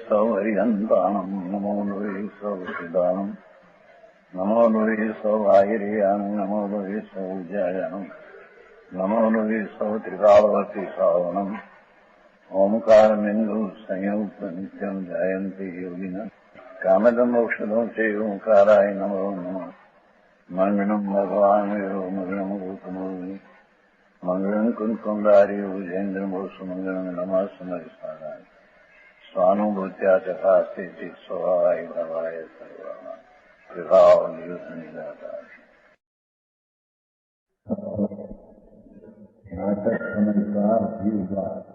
सौहरिहन्ताणम् नमो नुवे सौसिदानम् नमो नुवे सौभागिर्याम् नमो नुवे सौज्यायानम् नमो नुवे सौत्रिकालवती सावनम् ओंकारमिन्दु संयुक्त नित्यम् जयन्ति योगिनः कामदम् औषधम् च ओंकाराय नमो नमः मंगलम् भगवान् वीरो मंगलम् गौतमोऽग्नि मंगलम् कुन्कुण्डार्यो विजेन्द्रमोऽस्तु मंगलम् नमः समरिसाराय स्वानुभूत्या चकास्ते स्वभावाय भवाय सर्वाः कृपावनिदाताय नाटक अनुसार जीववाद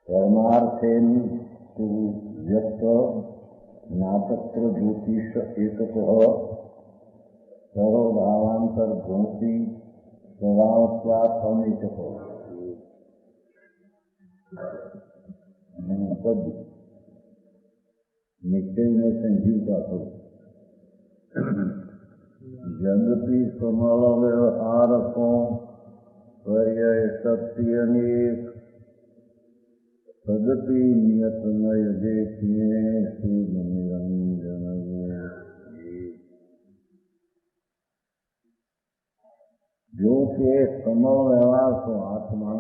परमार्थेन तु व्यक्त नाटक ज्योतिष एकतः सर्वभावांतर भूति स्वभावत्वात् अनिचको पद निश्चय में संजीव का हो जगती समल व्यवहार को पर्याय शक्ति अनेक सदपि नियत नय देखिए शुभ निरंजन जो के समल व्यवहार को आत्मा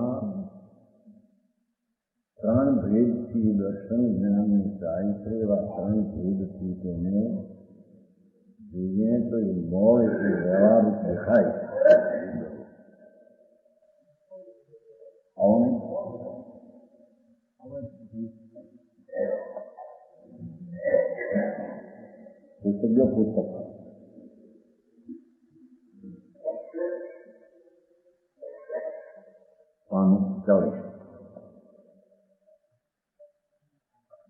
ત્રણ ભેદથી દર્શન જ્ઞાનની ચાય છે એવા ત્રણ ભેદથી તેને જોઈએ તો એ મોહ એટલે વ્યવહાર દેખાય કૃતજ્ઞ પુસ્તક ચાલીસ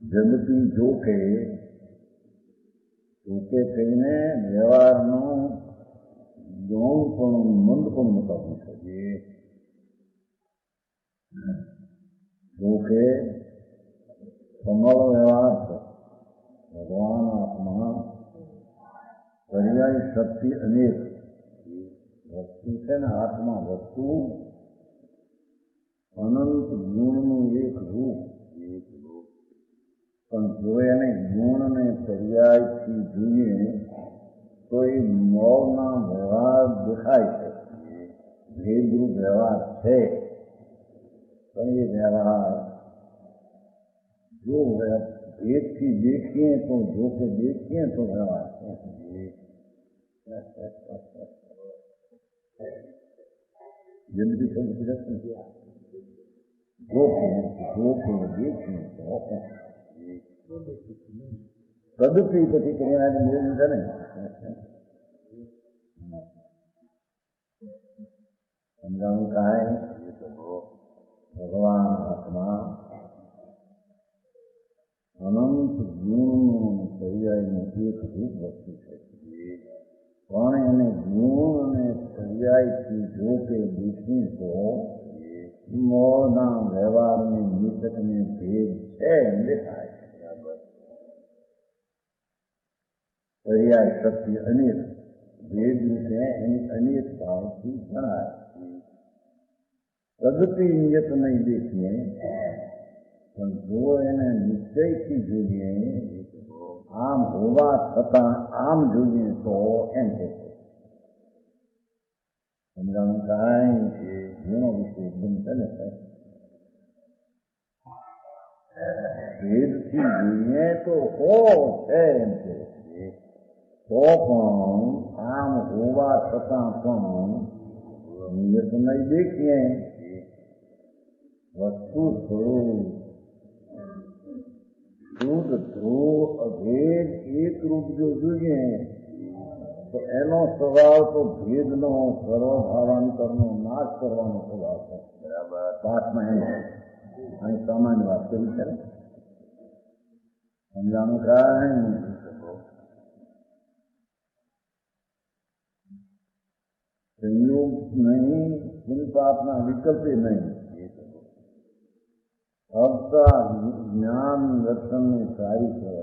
જગતી જોકે કહીને વ્યવહારનું ગૌણ પણ મંદ પણ બતાવવું જોઈએ જોકે સમગ્ર વ્યવહાર છે ભગવાન આત્મા પર્યાય શક્તિ અનેક વસ્તુ છે ને આત્મા વસ્તુ અનંત ગુણનું એક રૂપ પણ જો એને ગુણને પર્યાયથી જોઈએ તો એ મોહના વ્યવહાર દેખાય છે ભેદરૂપ વ્યવહાર છે પણ એ વ્યવહાર જો ભેદથી દેખીએ તો જો કે દેખીએ તો વ્યવહાર છે જિંદગી શબ્દ જો કે દેખીએ તો તદુપરી પછી કરીને નિવેદન છે ને સમજાવું કાંઈ ભગવાન આત્મા અનંત ગુણનું પર્યાયનું એક રૂપ વસ્તુ છે પણ એને ગુણ અને પર્યાયથી જો કે દેખી તો મોહના વ્યવહારની નિતકને ભેદ છે એમ દેખાય પર્યાય શક્તિ અનેક ભેદ છે એની અનેક ભાવથી જણાય તદપી નિયત નહીં દેખીએ પણ જો એને નિશ્ચયથી જોઈએ આમ હોવા છતાં આમ જોઈએ તો એમ કે સમજાણું કાંઈ જેનો વિષય એકદમ છે ને ભેદથી જોઈએ તો હો છે એમ કે તો પણ આમ હોવા છતાં પણ નિયત નહીં દેખીએ વસ્તુ સ્વરૂપ શુદ્ધ ધ્રુવ અભેદ એક રૂપ જો જોઈએ તો એનો સ્વભાવ તો ભેદનો સર્વભાવાંતરનો નાશ કરવાનો સ્વભાવ છે બરાબર પાઠમાં એનો અહીં સામાન્ય વાત કરી છે સમજાણું કાંઈ સંયોગ નહીં ચિંતાના વિકલ્પે નહીં ફક્ત જ્ઞાન દર્શનની સારી છે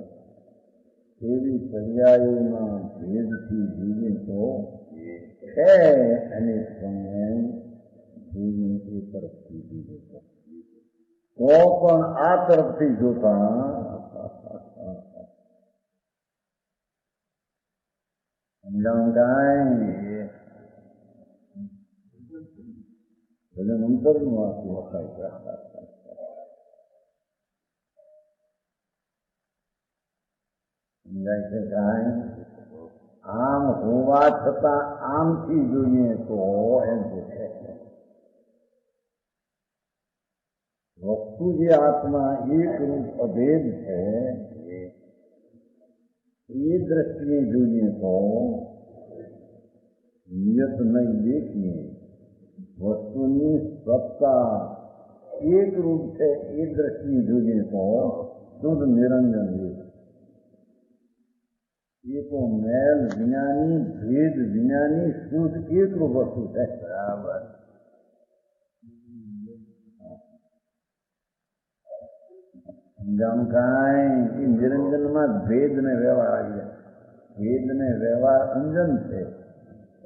એવી પર્યાયોના ભેદથી જોઈએ તો છે અને પણ જોઈએ એ તરફથી જોઈએ તો પણ આ તરફથી જોતા સમજાણું કાંઈ ભજન અંતરનું આખું વખાય. સમજાય છે કાંઈ? આમ હોવા છતાં આમથી જોઈએ તો એમ છે વસ્તુ જે આત્મા એક રૂપ અભેદ છે એ દ્રષ્ટિએ જોઈએ તો નિયત નહીં દેખીએ વસ્તુની સત્તા એક રૂપ છે એ દ્રષ્ટિએ જોઈએ તો શુદ્ધ નિરંજન એ તો મેલ વિનાની ભેદ વિનાની શુદ્ધ એક રૂપ વસ્તુ છે. બરાબર. સમજાણું કાંઈ? એ નિરંજનમાં ભેદ ને વ્યવહાર આવી જાય. ભેદ ને વ્યવહાર અંજન છે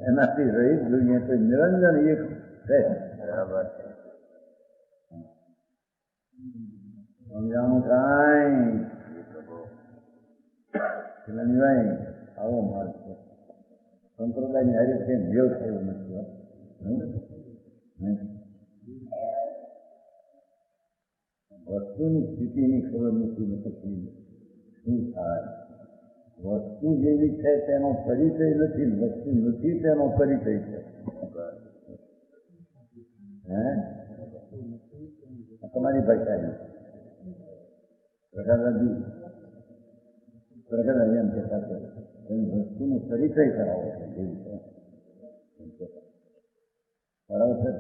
એનાથી રહિત જોઈએ તો નિરંજન એક છે. બરાબર. સમજાણું કાંઈ? ભાઈ આવો માર્ગ છે. સંપ્રદાયની હારે છે જેવ થયો નથી. વસ્તુની સ્થિતિની ખબર નથી પછી શું થાય. વસ્તુ જેવી છે તેનો પરિચય નથી, વસ્તુ નથી તેનો પરિચય છે. તમારી ભાષા પ્રકાશજી પ્રગટ એમ કહેતા છે વસ્તુનો પરિચય કરાવો છે જેવી છે. બરાબર છે.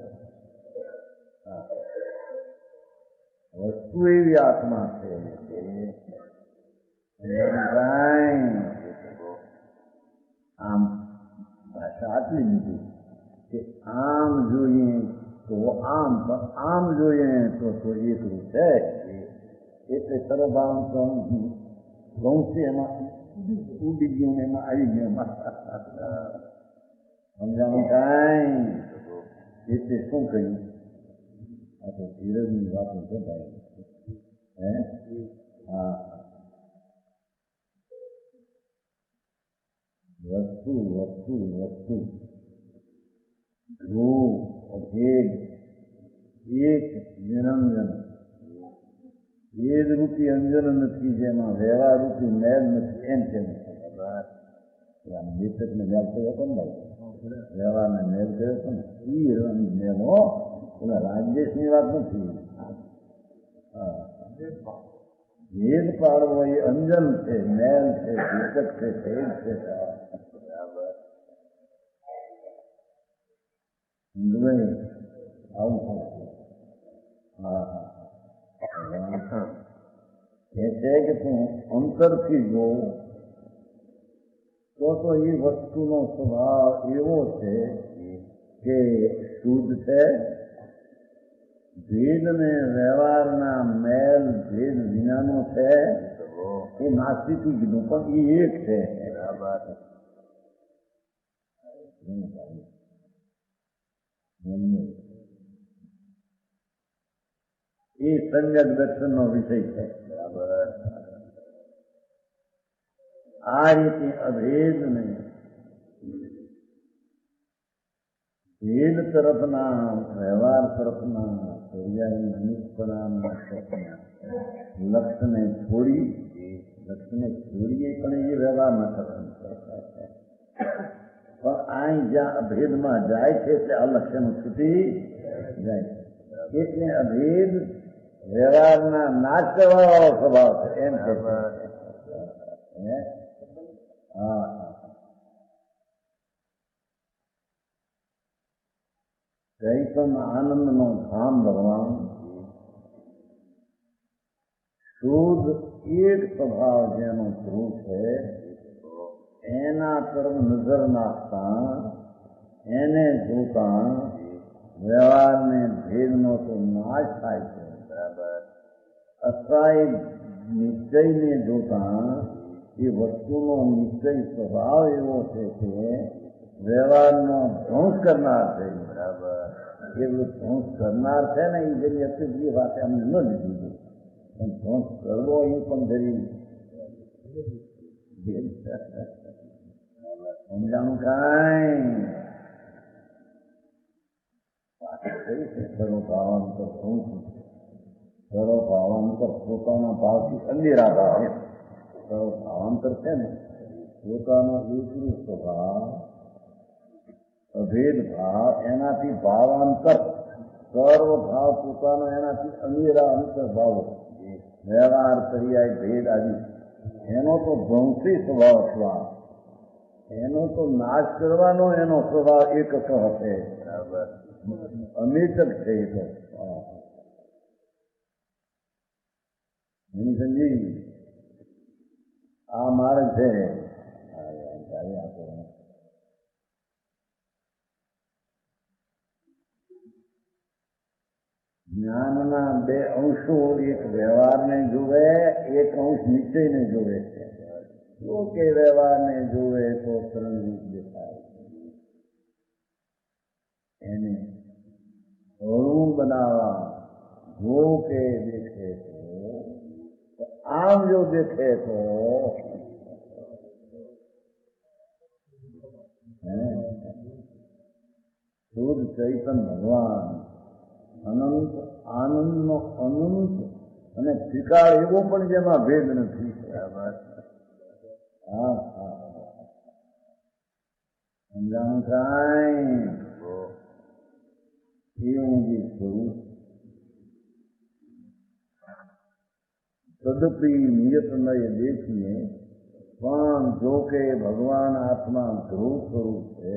હા, વસ્તુ એવી આત્મા છે આમ ભાષા આટલી લીધી કે આમ જોઈએ તો આમ જોઈએ તો એક રૂપ છે. એટલે સર્વભાવ ગૌથી એમાં ઉડી ગયું એમાં આવી ગયું. સમજાણું કાંઈ? એટલે શું કહ્યું? આ તો ધીરજની વાતો છે ભાઈ. હા, વસ્તુ વસ્તુ વસ્તુ ધ્રુવ અભેદ એક નિરંજન ભેદ રૂપી અંજન નથી જેમાં વ્યવહાર રૂપી મેલ નથી એમ કેમ છે. બેઠકને મેલ થયો હતો ને ભાઈ, વ્યવહારને મેલ થયો હતો ને એ મેલો એમાં રાજેશની વાત નથી. ભેદ પાડવો એ અંજન છે, મેલ છે, બેઠક છે, ભેદ છે. આવું થશે. હા હા, એ છે કે તું અંતરથી જો તો એ વસ્તુનો સ્વભાવ એવો છે કે શુદ્ધ છે. ભેદ ને વ્યવહારના મેલ ભેદ વિનાનો છે. એ નાસ્તિક કીધું પણ એ એક છે. એ સંજ્ઞક દર્શનનો વિષય છે. બરાબર. આ રીતે અભેદને ભેદ તરફના વ્યવહાર તરફના પર્યાયની અનિષ્પણાના લક્ષ્યને છોડીએ પણ એ વ્યવહારના કરવાનું છે. પણ અહીં જ્યાં અભેદમાં જાય છે તે આ લક્ષ્યનું છૂટી જાય છે. એટલે અભેદ વ્યવહારના નાશ કરવાનો સ્વભાવ છે એમ કે હા. કઈ પણ આનંદનો ધામ ભગવાન શુદ્ધ એક સ્વભાવ જેનો ધ્રુવ છે એના તરફ નજર નાખતા એને જોતા વ્યવહારને ભેદનો તો નાશ થાય છે. બરાબર. અસ્થાયી નિશ્ચયને જોતા એ વસ્તુનો નિશ્ચય સ્વભાવ એવો છે કે વ્યવહારનો ધ્વંસ કરનાર છે. બરાબર. એટલું ધ્વંસ કરનાર છે ને એ જરી હતી એ વાત અમને ન લીધી પણ ધ્વંસ કરવો એ પણ જરી સમજાણું કાંઈ કઈ છે સર્વભાવાંતર શું સર્વભાવાંતર પોતાના ભાવથી અંધેરા ભાવ સર્વભાવાંતર છે ને પોતાનો એકરૂપ સ્વભાવ અભેદ ભાવ એનાથી ભાવાંતર સર્વ ભાવ પોતાનો એનાથી અંધેરા અંતર ભાવ વ્યવહાર પર્યાય ભેદ આદિ એનો તો ધ્વંસી સ્વભાવ સ્વાદ એનો તો નાશ કરવાનો એનો સ્વભાવ એક હશે અમિત છે એ તો સમજી આ માર્ગ છે જ્ઞાનના બે અંશો એક વ્યવહારને જોવે એક અંશ નિશ્ચયને જોવે છે જો કે વ્યવહારને જોવે તો ત્રણ રૂપ દેખાય એને હળવું બનાવવા જો કે દેખે તો આમ જો દેખે તો શુદ્ધ ચૈતન ભગવાન અનંત આનંદનો અનંત અને ત્રિકાળ એવો પણ જેમાં ભેદ નથી. હા હા સમજાણું કાંઈ એવું જે સ્વરૂપ તદપી નિયત નય દેખીએ પણ જો કે ભગવાન આત્મા ધ્રુવ સ્વરૂપ છે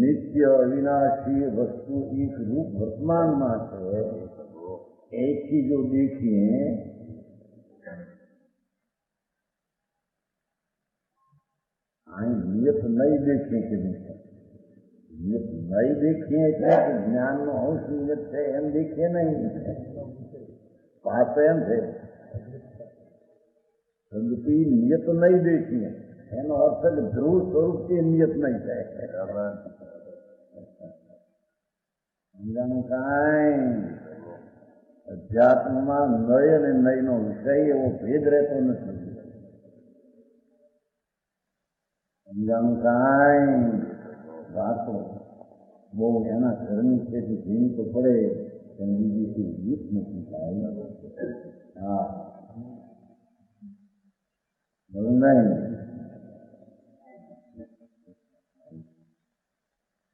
નિત્ય અવિનાશી વસ્તુ એક રૂપ વર્તમાનમાં છે એથી જો દેખીએ નિયત નહીં દેખીએ કે નિયત નહીં દેખીએ એટલે જ્ઞાનનો અંશ નિયત છે એમ દેખીએ નહીં વાત એમ છે તદપી નિયત નહીં દેખીએ એનો અર્થ કે ધ્રુવ સ્વરૂપ તે નિયત નહીં થાય. સમજાનું કાંઈ અધ્યાત્મમાં નય અને નયનો વિષય એવો ભેદ રહેતો નથી. સમજાનું કાંઈ વાતો બહુ એના ઘરની છે ભીન તો પડે પણ બીજી કોઈ ગીત નથી થાય. હા બરું નહીં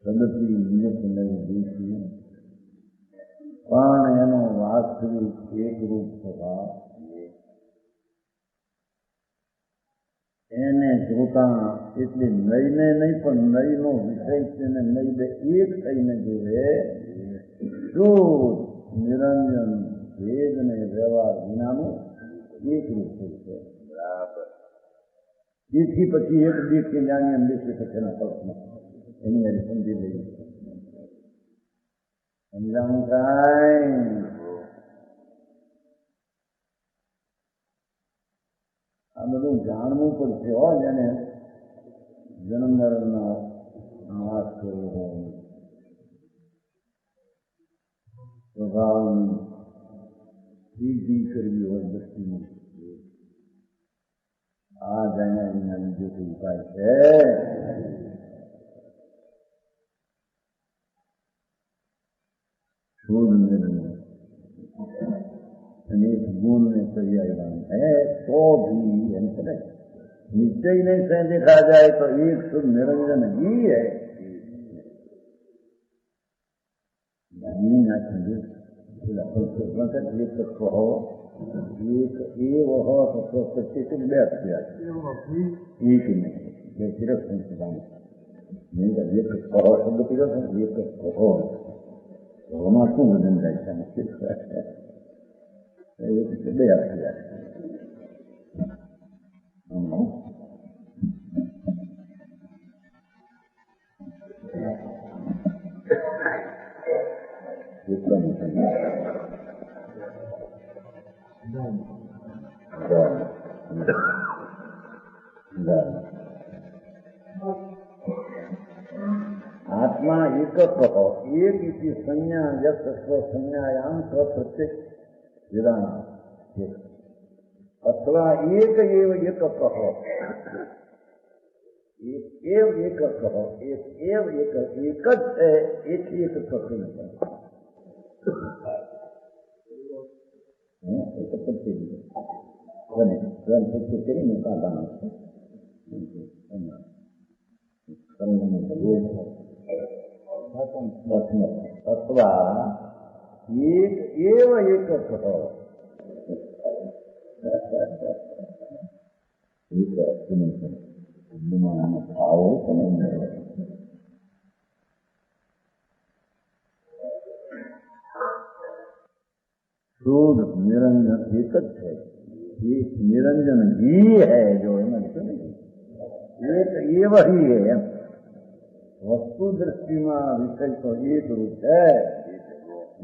તદપી નિયત નહીં દેખીએ પણ એનો વાસ્તવિક એકરૂપ સ્વભાવ એને જોતા એટલે નયને નહીં પણ નયનો વિષય છે ને નય બે એક થઈને જોવે શુદ્ધ નિરંજન ભેદ ને વ્યવહાર વિનાનું એકરૂપ થઈ છે. બરાબર જેથી પછી એક દેખી જાણીએ એમ દેખી શકે એના કલ્પના એની એને સમજી લઈએ. સમજાણું કાંઈ આ બધું જાણવું પડશે હો જેને જન્મ મરણનો નાશ કરવો હોય સ્વભાવની સિદ્ધિ કરવી હોય દ્રષ્ટિની આ જાણ્યા વિના બીજો કોઈ ઉપાય છે? શોધ નિર્ણય અને एक गुण में पर्यायवान है तो भी अंतर निश्चय नहीं से देखा जाए तो एक शुद्ध निरंजन ही है. एक कहो एक एवं हो तो प्रत्येक बैठ गया एक नहीं सिर्फ संस्कृत नहीं तो एक कहो शब्द पीड़ो एक कहो એમાં શું વજન જાય છે બે અક્ષર आत्मा एकत्व एक इति संज्ञा यत् स्वसंज्ञायां स्वप्रत्यक्ष विधान अथवा एक एव एकत्व एक एकत्व एक एव एक है एक ही एकत्व अथवा एक एव एकत्व आओ शुद्ध निरंजन एक है, एक निरंजन ही है जो है एक एव ही है। वस्तु दृष्टि में विषय तो एक रूप है,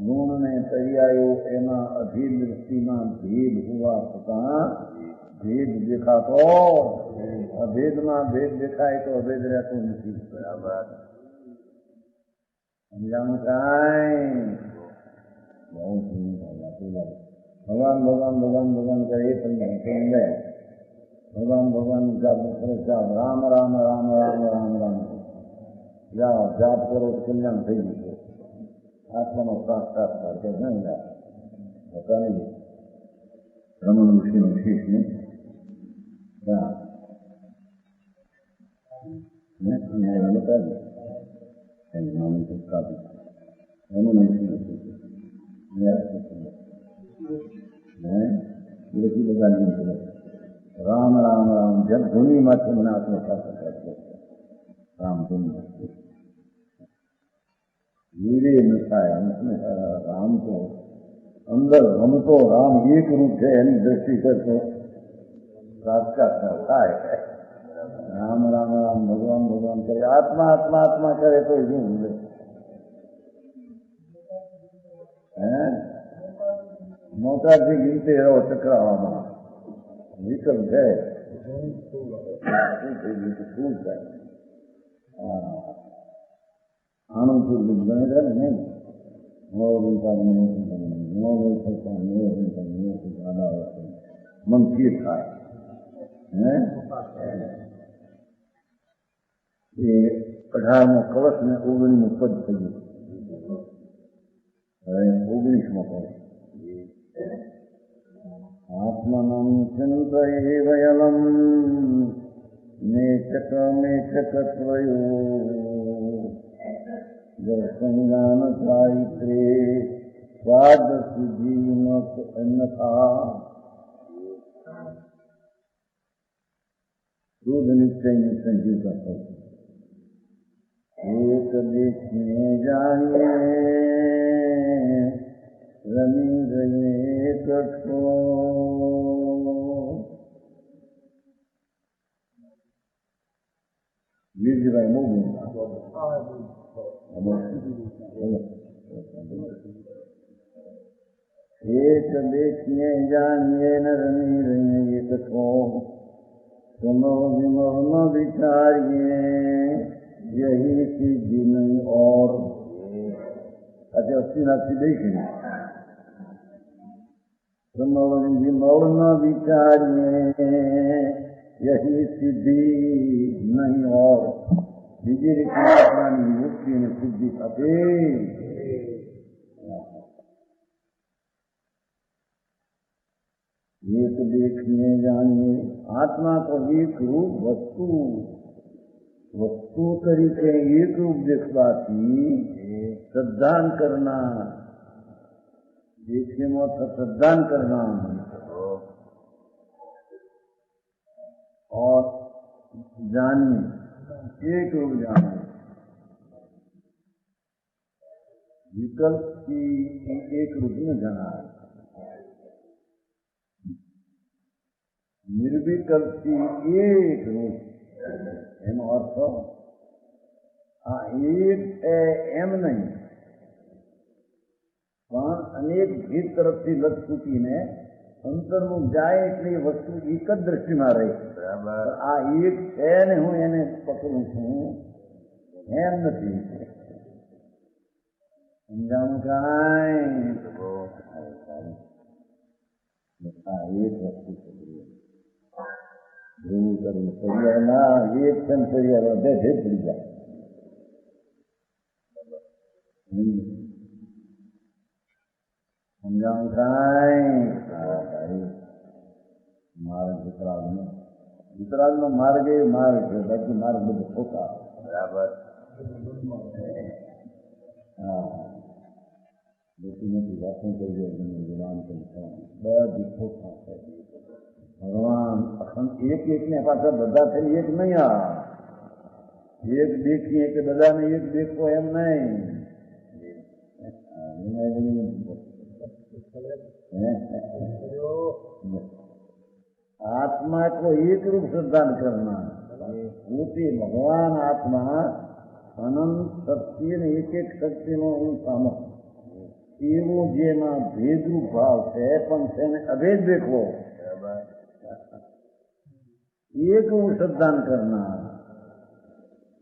गुण ने पर्यायो एना अभेद दृष्टि में भेद हुआ तथा भेद देखा तो अभेद में भेद दिखाए तो अभेद रहते नहीं बराबर समझाना भगवान भगवान भगवान भगवान करे भगवान भगवान जाप राम राम राम राम राम राम जाओ जाप करो तो कल्याण થઈ જશે આત્માનો સાક્ષાત્કાર કે નહીં હોતા નહીં રમણ ઋષિનો શીશ ને राम राम राम जब धुनी माथे मन आत्मसात करते राम धुनी वीरे नशाया राम को अंदर हम तो राम एक रूप है दृष्टि करते साक्षात्कार है। राम राम राम भगवान भगवान करे आत्मा आत्मा आत्मा करे तो यूं बोले मोटा जी गिनते रहो चक्रावा विकल्प है आनंद बनेगा नहीं और उनका मन ठीक था ये 18 कलश में 19 पद થઈ ગયું 19 કલશ आत्मनं चिन्तयेवयलं मेचकमेचकत्रयो दर्शनज्ञानसाहित्रे स्वादसिद्धिमत अन्यथा शुद्ध निश्चय संजीव का सत्य एक देखने जानिए रमी गए कठो वीरजीभाई मोगी एक देखिए जानिए न रमी रहे ये कठो सुनो विमोह न विचारिए यही सिद्धि नहीं और अच्छा 80 देखिए मौन विचारिए यही सिद्धि नहीं और બીજી રીતની આત્માની મુક્તિ અને સિદ્ધિ સાથે एक देखने जानिए आत्मा को एक रूप वस्तु वस्तु तरीके एक रूप देखवाથી श्रद्धान करना देखने में श्रद्धान करना और जानिए एक रूप जानिए विकल्प की एक रूप में जाना है निर्विकल्प की एक रूप એનો અર્થ આ એક એમ નહીં પણ અનેક ભેદ તરફથી લગ ચૂકીને અંતર્મુખ જાય એટલે એ વસ્તુ એક જ દ્રષ્ટિમાં રહે બરાબર આ એક છે ને હું એને પકડું છું એમ નથી સમજાણું કાંઈ આ એક વસ્તુ છે જેવું કરવું પર્યાયના એક છે ને પર્યાય બે ભેદ પડી જાય સમજાણું કાંઈ ભાઈ માર્ગ વિતરાગનો માર્ગ એ માર્ગ છે બાકી માર્ગ બધું ખોટા બરાબર હા બેટી નથી વાતું કરી વિરામ બધી ખોટા ભગવાન એક એકને પાછા બધા થઈ એક નહીં આ એક દેખીએ કે બધાને એક દેખો એમ નહીં आत्मा को एक रूप श्रद्धान करना पूरी भगवान आत्मा अनंत शक्ति ने एक एक शक्ति नो सामर्थ्य एवं जेना भेदरूप भाव है पण તેને અભેદ દેખવો एक रूप श्रद्धान करना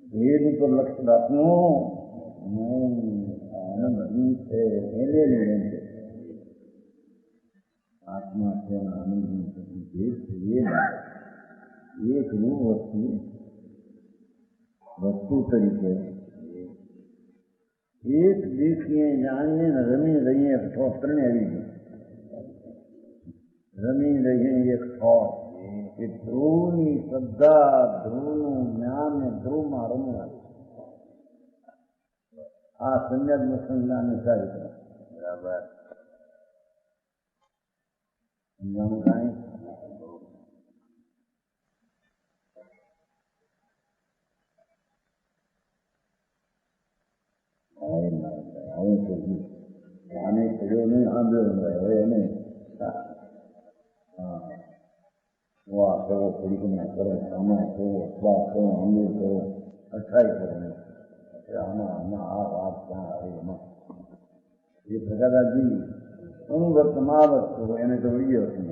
भेद पर लक्ष्य રાખવું आनंद है आत्मा से आनंद एक रूप वस्तु तरीके एक देखिए जानिए न रमी रहिए ठोस करने अभी रमी रहिए एक ठोस कि ध्रुवनी श्रद्धा ध्रुवનું જ્ઞાન ને ધ્રુવમાં રમવા આ સંજ્ઞાત્મક સંજ્ઞાની ચારિત્ર બરાબર સમજાણું કાંઈ આવું કહ્યું આને કર્યો નહીં સાંભળ્યો હવે એને વાહ કરો પડીકમાં કરો સામા કરો સ્વાદ કરો અમૃત કરો અઠાઈ કરો આમાં આ વાત ક્યાં આવે એમાં એ પ્રકારજી અનુવર્ત મહાવર્ત કરો એને તો વળી હતું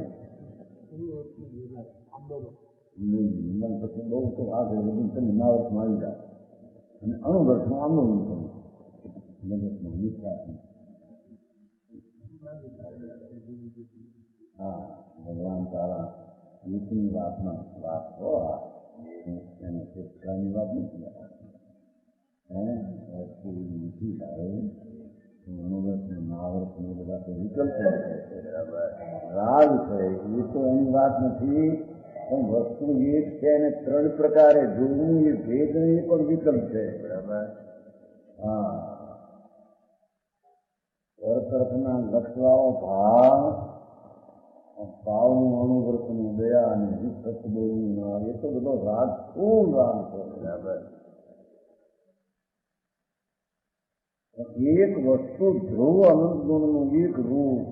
મન પછી બહુ તો આગળ બધું તમે મહાવર્તમાં આવી જાય અને અનુવર્તમાં આંદોલન કરવું મગજમાં વિશ્વાસ હા ભગવાન તારા નીતિની વાતમાં વાત હો એને શિક્ષાની વાત નથી નથી થાય અનુગત મહાવર્ત ને બધા તો વિકલ્પ રાગ છે એ તો એની વાત નથી પણ વસ્તુ એક છે અને ત્રણ પ્રકારે જોવું એ ભેદ એ પણ વિકલ્પ છે બરાબર હા અર્થના લક્ષવાઓ ભાવ ભાવનું અનુવર્તનું દયા અને સત્ય બોલવું એ તો બધો રાગ ફૂલ રાગ છે બરાબર એક વસ્તુ ધ્રુવ અનંત ગુણનું એક રૂપ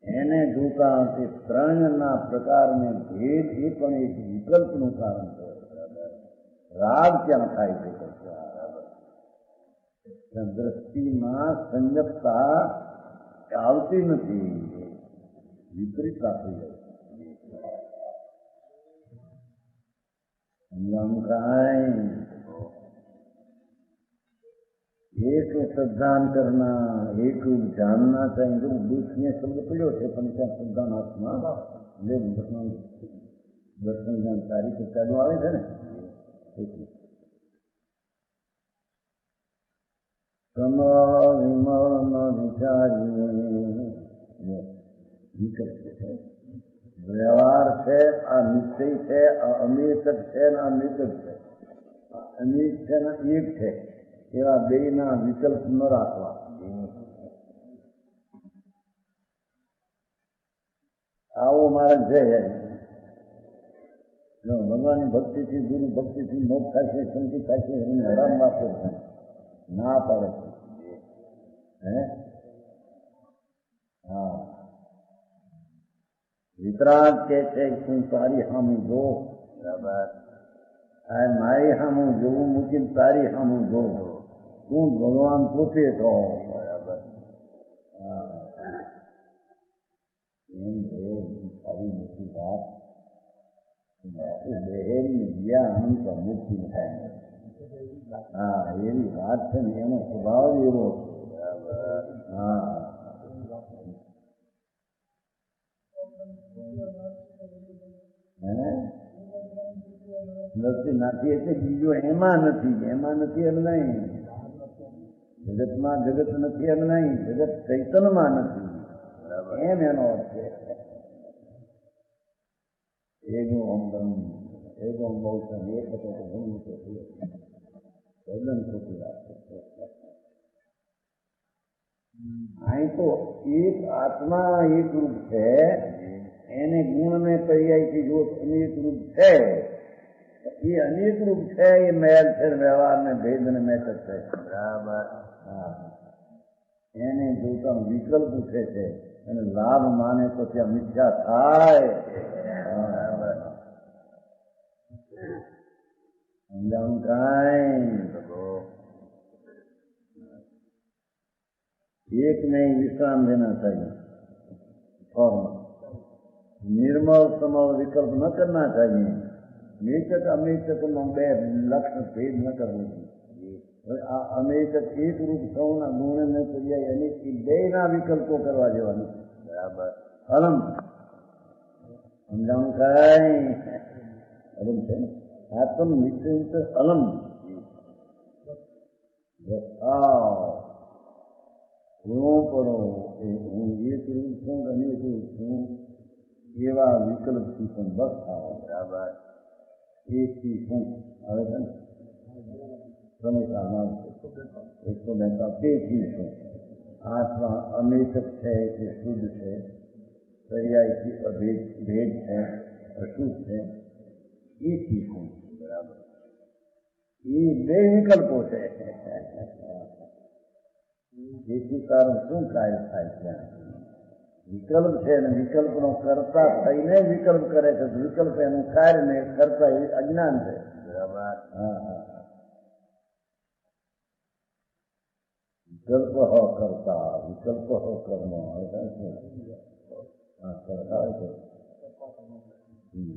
એને જોતા તે ત્રણના પ્રકારને ભેદ એ પણ એક વિકલ્પનું કારણ છે રાગ ક્યાં થાય છે દ્રષ્ટિમાં સંયમતા આવતી નથી વિપરીતતા થઈ જાય एक श्रद्धान करना एक रूप जानना चाहिए जो देखने शब्द पड़ो है पण क्या श्रद्धान आत्मा ले दर्शन जानकारी के चालू आवे है ने विमल न विचारिए विकल्प है व्यवहार है आ निश्चय है आ अमृत है ना अमृत है अमृत है ना एक है એવા બેયના વિકલ્પ ન રાખવા આવો માર્ગ છે ભગવાનની ભક્તિથી ગુરુ ભક્તિથી મોક્ષ થાય છે શાંતિ થાય છે એની હરામ વાતો ના પાડે હે હા વિતરાગ કે છે તું તારી હામી જો બરાબર મારી હામું જોવું મૂકીને તારી હામું જોવું તું ભગવાન પોતે તો બરાબર એમ સારી મોટી વાત બહેરી જ્ઞાન તો મુક્તિ થાય હા એવી વાત છે ને, એનો સ્વભાવ એવો છે. હા નથી એટલે બીજું એમાં નથી એમ નહીં. જગતમાં જગત નથી એમ નહીં, જગત ચૈતન્યમાં નથી એમ એનો અર્થ છે. એનું અમદમ એનું મોસમ એક હતો તો ઘણું તો તદ્દન ખોટી વાત છે. અહીં તો એક આત્મા એક રૂપ છે, એને ગુણને પર્યાયથી જો અનેક રૂપ છે, એ અનેક રૂપ છે, એ મેલ છે, વ્યવહાર ને ભેદ ને મેચ છે. બરાબર. હા એને જોતા વિકલ્પ ઉઠે છે અને લાભ માને તો ત્યાં મિથ્યા થાય. સમજાવું કાંઈ एक में ही विश्राम देना चाहिए और निर्मल समल विकल्प न करना चाहिए. मेचक अमेचक बे लक्ष्य भेद न करવું જોઈએ. અમેચક એક રૂપ સૌના ગુણ ને પર્યાય અને બે ના વિકલ્પો કરવા જેવા નથી. બરાબર. અલમ સમજાવું કાંઈ અલમ છે ને આત્મ નિશ્ચિત અલમ. હું પડો હું એક રૂપ છું અનેક રૂપ છું એવા વિકલ્પથી પણ બસ થાવ. બરાબર. એકથી શું આવે છે ને સમીકરણ 142 તેથી શું આત્મા અમેચક છે કે શુદ્ધ છે, પર્યાયથી અભેદ ભેદ છે, અશુદ્ધ છે, એથી શું. બરાબર. એ બે વિકલ્પો છે. જેથી કારણ શું કાર્ય થાય છે? વિકલ્પ છે અને વિકલ્પનો કરતા થઈને વિકલ્પ કરે છે. વિકલ્પ એનું કાર્ય ને કરતા એ અજ્ઞાન છે. બરાબર. હા હા. વિકલ્પ હો કરતા વિકલ્પ હો કર્મ. હા કરતા છે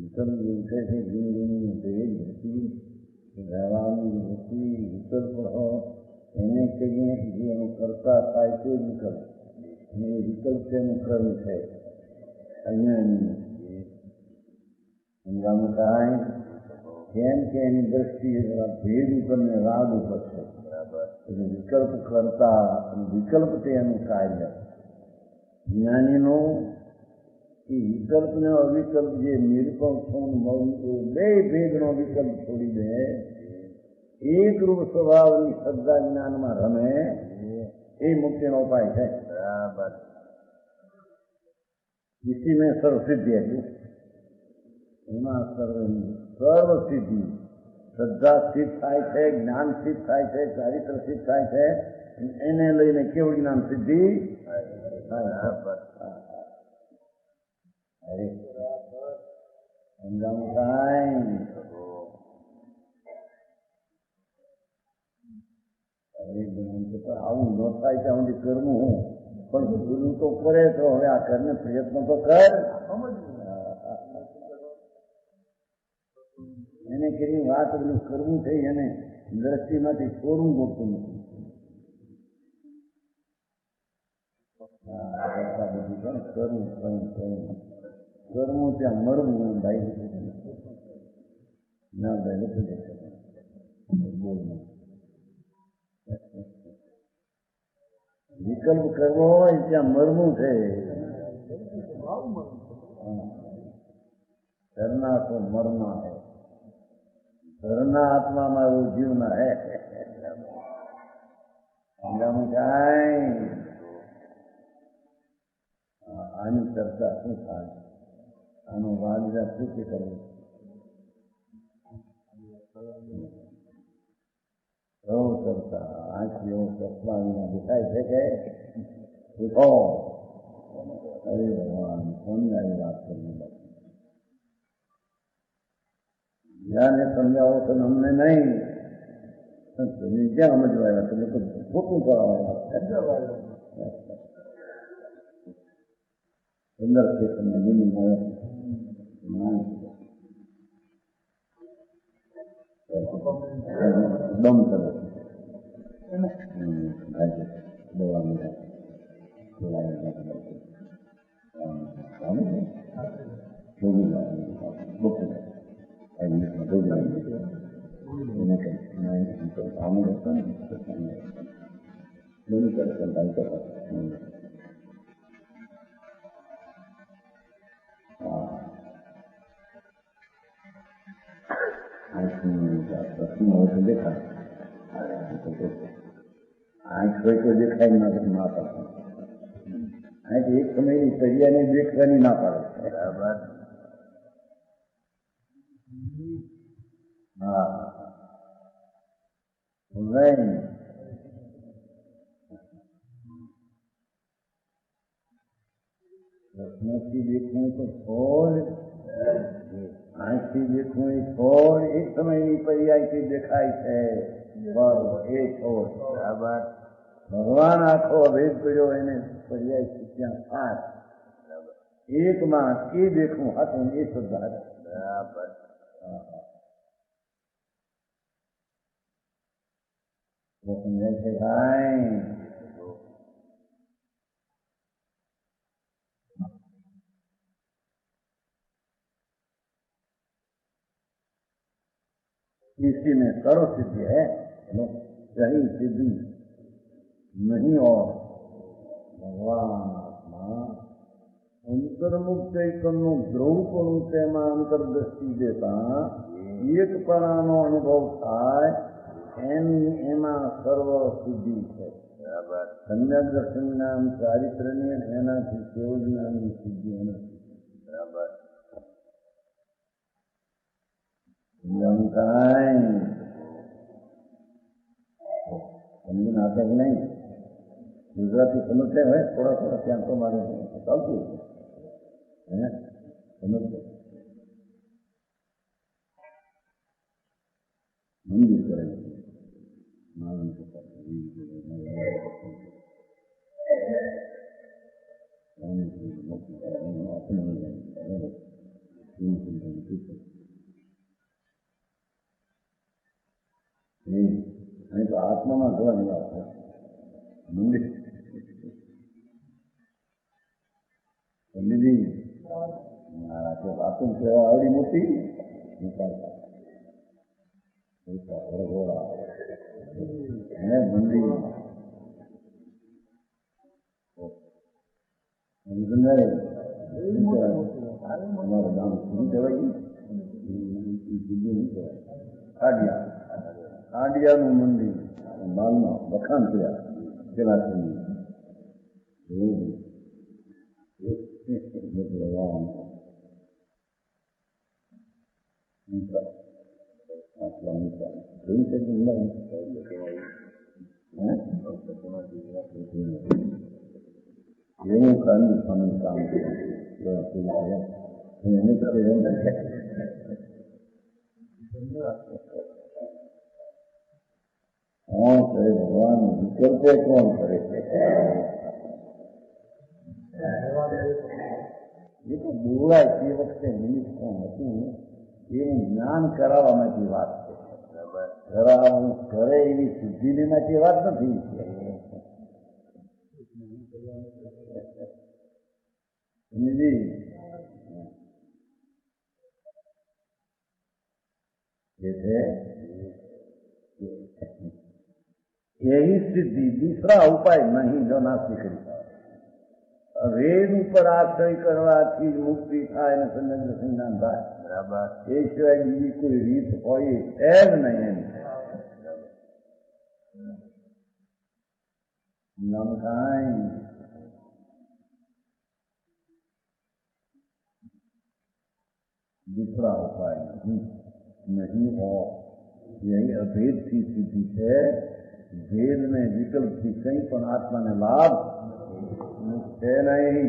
વિકલ્પ એવું છે કે ગુણની ભેદ હતી, રહેવાની હતી. વિકલ્પ હો એને કહીએ જે એનું કરતા થાય તે વિકલ્પ, અને એ વિકલ્પ તેનું કર્મ છે. અહીંયા સમજાવું કાંઈ કેમ કે એની દ્રષ્ટિએ ભેદ ઉપર ને રાગ ઉપર છે. એટલે વિકલ્પ કરતા વિકલ્પ તે એનું કાર્ય. જ્ઞાનીનો એ વિકલ્પ ને અવિકલ્પ જે નિર્પક્ષ બે ભેદનો વિકલ્પ છોડી દે, એક રૂપ સ્વભાવની શ્રદ્ધા જ્ઞાનમાં રમે, એ મુક્તિનો ઉપાય છે. બરાબર. इसी में सर्व सिद्धि है. એમાં સર્વ સિદ્ધિ શ્રદ્ધા સ્થિત થાય છે, જ્ઞાન સ્થિત થાય છે, ચારિત્ર સ્થિત થાય છે. એને લઈને કેવું જ્ઞાન સિદ્ધિ સમજાવું કાંઈ આવું ન થાય ત્યાં સુધી કરવું હું પણ ગુરુ તો કરે તો હવે આ કરને પ્રયત્ન તો કર. એને કરી વાત બધું કરવું છે એને દ્રષ્ટિમાંથી છોડવું ગોતું નથી. બધું કરવું કરવું ત્યાં મરવું ભાઈ ના ભાઈ નથી બોલવું. વિકલ્પ કરવો હોય ત્યાં મરવું છે. डरना तो मरना है, डरना आत्मा में वो जीवना है. આની ચર્ચા શું થાય? આનું વાંધા શું કરવું? સૌ ચર્ચા આંખીઓ ચશ્મા વિના દેખાય છે કે ઉઠો. અરે ભગવાન કોની આવી વાત કરવી? જ્યાંને સમજાવો તો અમને નહીં, તમે ક્યાં સમજવાયા? તમે તો ખોટું કરાવાયા. સુંદર છે તમને વિનિમય. तो भावना होता है दोनों तरह संतान कर प्रश्न हो तो देखा आंख को देखाય ના પાડે આંખ એક સમયની તૈયારી દેખવાની ના પાડે બરાબર હા નહીં પ્રશ્નથી દેખવું તો છોડ આંખથી દેખવું એ છોડ એક સમયની પર્યાયથી દેખાય છે એ છોડ બરાબર ભગવાન આખો અભેદ કર્યો એને પર્યાયથી ત્યાં સાત એકમાં એ દેખવું હતું એ શ્રદ્ધા બરાબર સમજાય છે ભાઈ इसी में सर्व सिद्धि है सही सिद्धि नहीं और भगवान आत्मा अंतर्मुख चैतन्य द्रवपणु तेमा अंतर्दृष्टि देता एकपणाનો અનુભવ થાય એમાં સર્વ સિદ્ધિ છે બરાબર સમ્યક દર્શન નામ ચારિત્રની એનાથી કેવળ નામની સિદ્ધિ નથી બરાબર લંકાઈ સમજી નાખે કે નહીં ગુજરાતી સમજते હોય થોડા થોડા ત્યાં તો મારે ચાલતું હે સમજते મંદિર કરે नहीं तो आत्मा में थोड़ा नहीं आता मंदिर पंडित जी आत्म सेवा आवड़ी मोटी निकालता घोड़ा है मंदिर हमारा नाम शुरू करेगी काटिया કાંડિયાનું મંદિર બાલમાં વખાણ થયા પેલા એવું કાંડ સ્વામી કામ कौन करे भगवान विकल्पे कौन करे ये तो बुरा ये वक्त निमित्त कौन હતું એનું જ્ઞાન કરાવવામાંથી વાત છે કરાવવું કરે એવી સિદ્ધિની માંથી વાત નથી यही सिद्धि दूसरा उपाय नहीं जो ना स्वीकृत वेद पर आश्रय करवाથી મુક્તિ થાય અને સંયમ સંજ્ઞાન થાય બરાબર એ સિવાય બીજી કોઈ રીત હોય છે જ નહીં એમ નમકાય दूसरा उपाय नहीं और यही अभेद की स्थिति है भेद में विकल्प की कहीं पर आत्मा ने लाभ है नहीं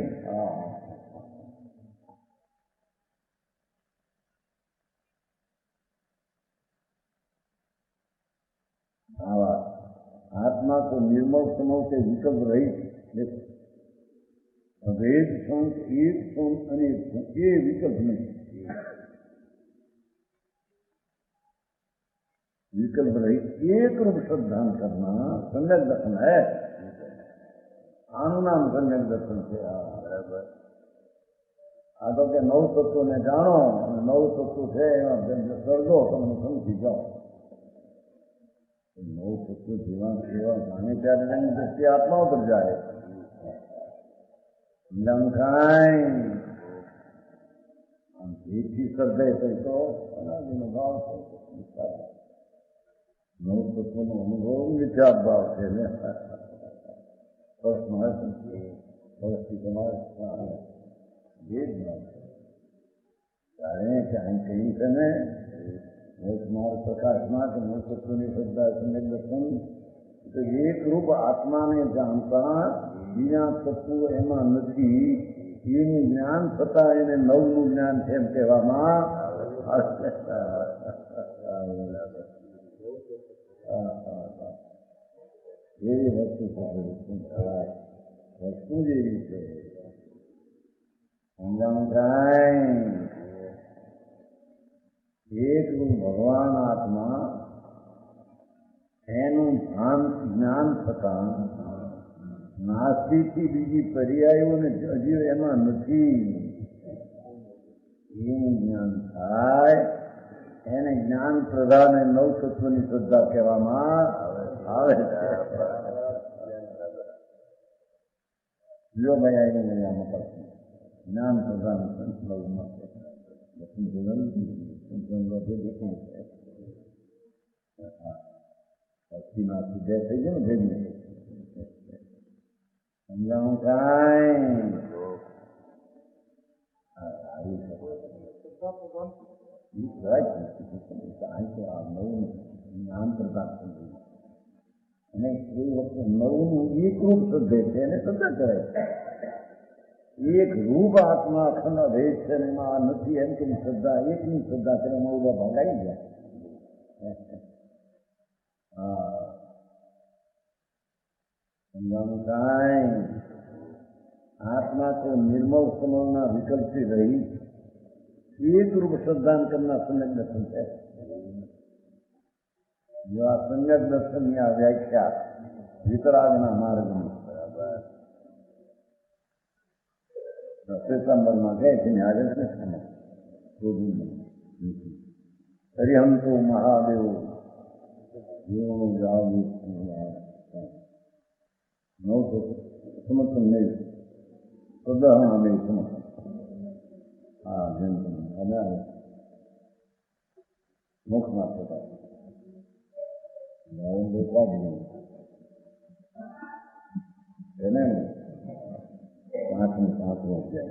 आत्मा को निर्मल समझ से विकल्प रहित देखो अभेद संत एक संत अनेक ये विकल्प नहीं विकल्प रहित एक रूप श्रद्धान करना सम्यक दर्शन है आनु नाम सम्यक दर्शन से बराबर आ तो के 9 तत्वों ने जानो 9 तत्व है स्वर्गो तुम समझी जाओ નવ તત્વ જેવા સેવા જાણે ત્યારે તેની દ્રષ્ટિ આત્મા ઉપર જાય. લંકાય આમ જેથી શ્રદ્ધા તો અનાદિનો ભાવ છે. નવ તત્વનો અનુભવ વિચાર ભાવ છે ને વર્ષથી તમારે એ જ ભાવ છે. ત્યારે ક્યાંય કહ્યું છે ને માર્ગ પ્રકાશમાં કે નવ તત્વની શ્રદ્ધા સમ્યક દર્શન તો એક રૂપ આત્માને જાણતા બીજા તત્વો એમાં નથી એનું જ્ઞાન થતા એને નવનું જ્ઞાન છે એમ કહેવામાં એવી વસ્તુ થવાય. વસ્તુ જેવી છે સમજાણું થાય. એક રૂપ ભગવાન આત્મા એનું જ્ઞાન થતા નાસ્તિકથી બીજી પર્યાયોને હજી એમાં નથી એવું જ્ઞાન થાય એને જ્ઞાન પ્રધાન નવ તત્વની શ્રદ્ધા કહેવામાં આવે છે. જો ભાઈ આવીને મર્યામાં કરશું જ્ઞાન પ્રધાન નવમાં પક્ષીમાં સીધે થઈ ગયો ને ભેગી સમજાવું કાંઈ નવું જ્ઞાન પ્રદાન થઈ અને એ વખતે નવું એક રૂપ શ્રદ્ધે છે એને શ્રદ્ધા કહેવાય. એક રૂપ આત્મા અખંડ ભેદ છે એમાં નથી એમ કે શ્રદ્ધા એકની શ્રદ્ધા કરે એમાં ઉભા ભાગાઈ ગયા. હા સમજાવું કાંઈ આત્મા તો નિર્મળ સમયના વિકલ્પથી રહી એક રૂપ શ્રદ્ધાન કરનાર સમ્યક દર્શન છે. જો આ સમ્યક દર્શનની આ વ્યાખ્યા વિતરાગના માર્ગની શ્વેતાંબરમાં કહે છે ને આગળ છે હરિહંતો મહાદેવ જીવનું જાવ નવ સમર્થન નહીં સદહણ અમે સમર્થન હા જેમ અમે મોક્ષમાં થતા એને પાંચમું જાય.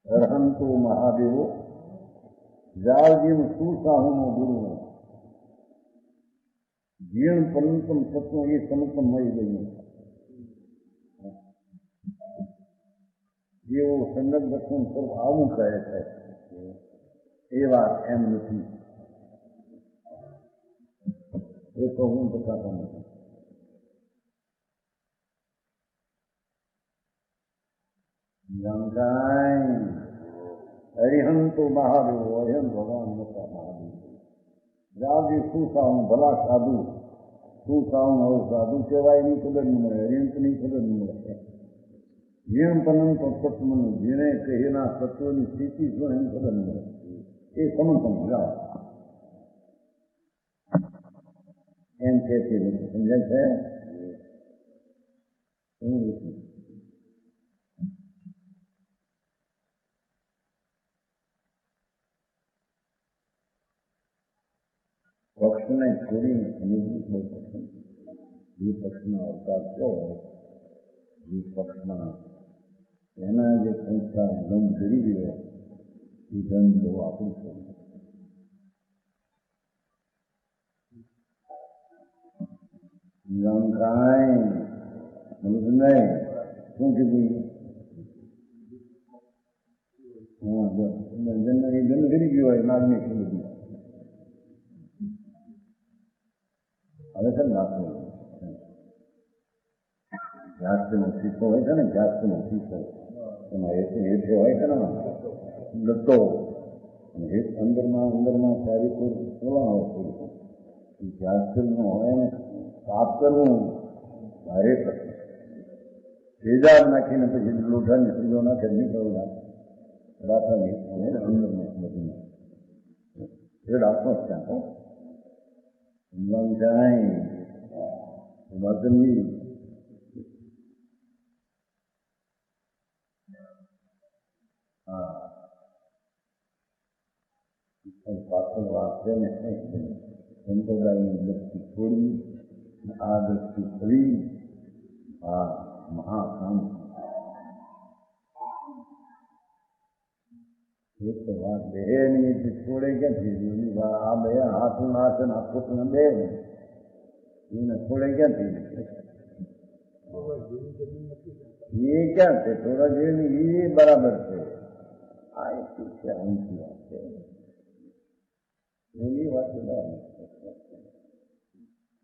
અરહંતો મહાદેવો જાળજીવ સુસાહુનો ગુરુ જીણ પનંતમ સત્વ એ સમતમ મળી ગયું. જેવો સંગત દર્શન સ્વરૂપ આવું કહે છે એ વાત એમ નથી. એ તો હું બતાતો નથી. જાણકાય હરિહંતો મહાદેવ હરિહંત ભગવાન મોટા મહાદેવ જાજી સુસાહું ભલા સાધુ સુસાહું હવે સાધુ કહેવાય ની ખબર ન મળે હરિહંત ની ખબર ન મળે. જીણ પનંત તત્વનું જીણે કહેના તત્વની સ્થિતિ શું એની ખબર ન મળે એ સમર્થન જાઓ એમ કે સમજાય છે. પક્ષને છોડીને સમજવું બહુ પસંદ. જે પક્ષના અવતાર કયો હોય જે પક્ષમાં એના જે સંસ્કાર ગંધ કરી ગયો એ ગંધ બહુ આપણું છે. કાંઈ સમજ નહીં શું કીધું ગંધ કરી ગયો હોય નાગની સમજ હવે છે ને નાખવું જાસ્તીનો શીખો હોય છે ને જાસ્તીનો શીખો એમાં હેઠે હોય છે ને લટ્ટો અંદરમાં સારી કોઈ ઓલા હોય થોડું જાસ્તીનો હોય ને સાફ કરવું ભારે કરવું તેજાબ નાખીને પછી લોઢાની સુજો નાખે નીકળવું નાખે રાખવાની અને અંદરની સ્મૃતિમાં રેડ આપનો જ ત્યાં સમજાવું જાય વર્તનની પાછળ વાત છે ને સંપ્રદાયની દ્રષ્ટિ છોડી આ દ્રષ્ટિ ફરી આ મહાકામ એક તો વાત બે ની છોડે ક્યાંથી આ બે હાથું નાશે ને આખું બે એને છોડે ક્યાંથી એ ક્યાં છે થોડા જેવી એ બરાબર છે આ એક છે ઊંચી વાત છે એવી વાત બરાબર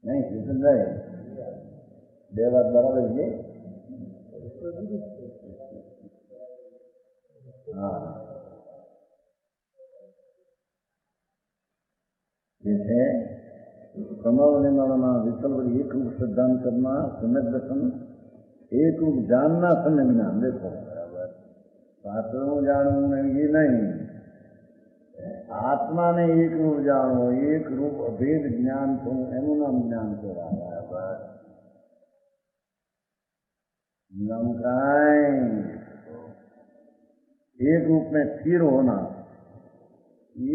નહીં કિશનભાઈ બે વાત બરાબર છે હા એ છે કમાવલેના વિકલ્પ એક રૂપ સિદ્ધાંતમાં સમ્યક દર્શન એક રૂપ જાણના સમ્યક જ્ઞાન દેખો બરાબર પાત્રનું જાણવું એ નહીં આત્માને એક રૂપ જાણવો એક રૂપ અભેદ જ્ઞાન થવું એનું નામ જ્ઞાન કહેવાય બરાબર एक रूप में स्थिर होना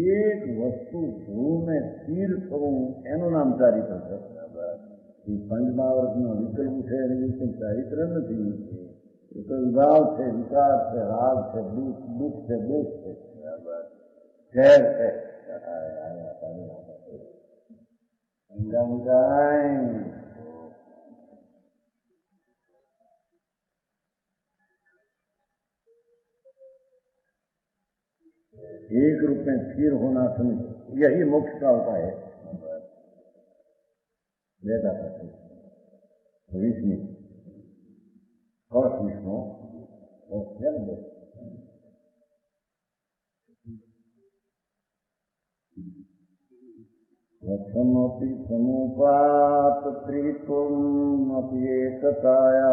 एक वस्तु ध्रुव में स्थिर થવું એનું નામ ચારિત્ર છે એ પંચમહાવર્તનો વિકલ્પ છે એની ચારિત્ર નથી એ તો વિભાવ છે વિકાર છે રાગ છે દુઃખ છે દોષ છે ઝેર છે एक रूप में स्थिर होना यही मोक्ष का उपाय है वेदा विष्णु और विष्णु रथमपि समुपात त्रित्वमपि एकताया